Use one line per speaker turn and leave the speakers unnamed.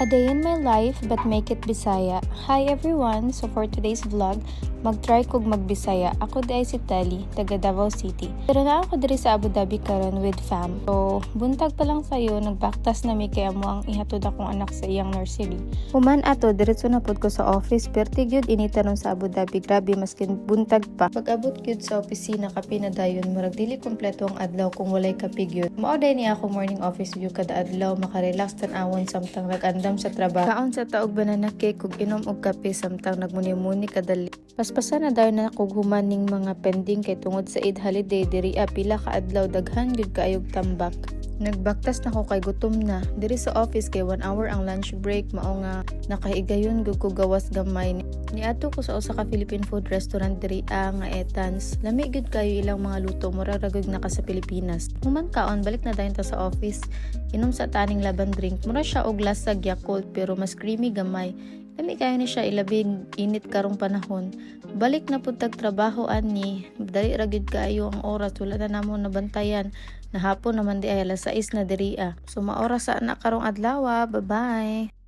A day in my life but make it Bisaya. Hi everyone! So for today's vlog, mag-try kog mag-Bisaya. Ako di ay si Tali, taga Davao City. Pero na ako diri sa Abu Dhabi karon with fam. So buntag pa lang sayo, nagbaktas na mi kay amo ang ihatod akong anak sa iyang nursery. Human ato, diretso na pod ko sa office, perti gyud inita ron sa Abu Dhabi. Grabe maskin buntag pa. Pag-abot gyud sa opisina kape na dayon, murag dili kompleto ang adlaw kung walay kape gyud. Mao day ni ako morning office view kada adlaw, makarelax tan-awon samtang nag-andam sa trabaho. Kaon sa taog banana cake ug inom og kape samtang nagmuni-muni kadali. Paspasan na dayon na kog humaning mga pending kay tungod sa Eid holiday diri pila ka adlaw daghan gyud kaayog tambak. Nagbaktas na ko kay gutom na. Diri sa office kay 1 hour ang lunch break, mao nga nakahigayon gud ko gawas gamay. Niadto ko sa usa ka Philippine food restaurant diri nga Etans. Lami gud kayo ilang mga luto, mura ra gud naka sa Pilipinas. Human kaon balik na dayon ta sa office. Inom sa taning laban drink. Mura siya og lasag Yakult pero mas creamy gamay. Lami kayo ni siya ilabing init karong panahon. Balik na pud tag trabaho ani. Dali ra gud kayo ang oras, wala na namon nabantayan. Nahapon naman di ay alas 6 na diri. So maoras sa anak karong adlaw. Bye bye.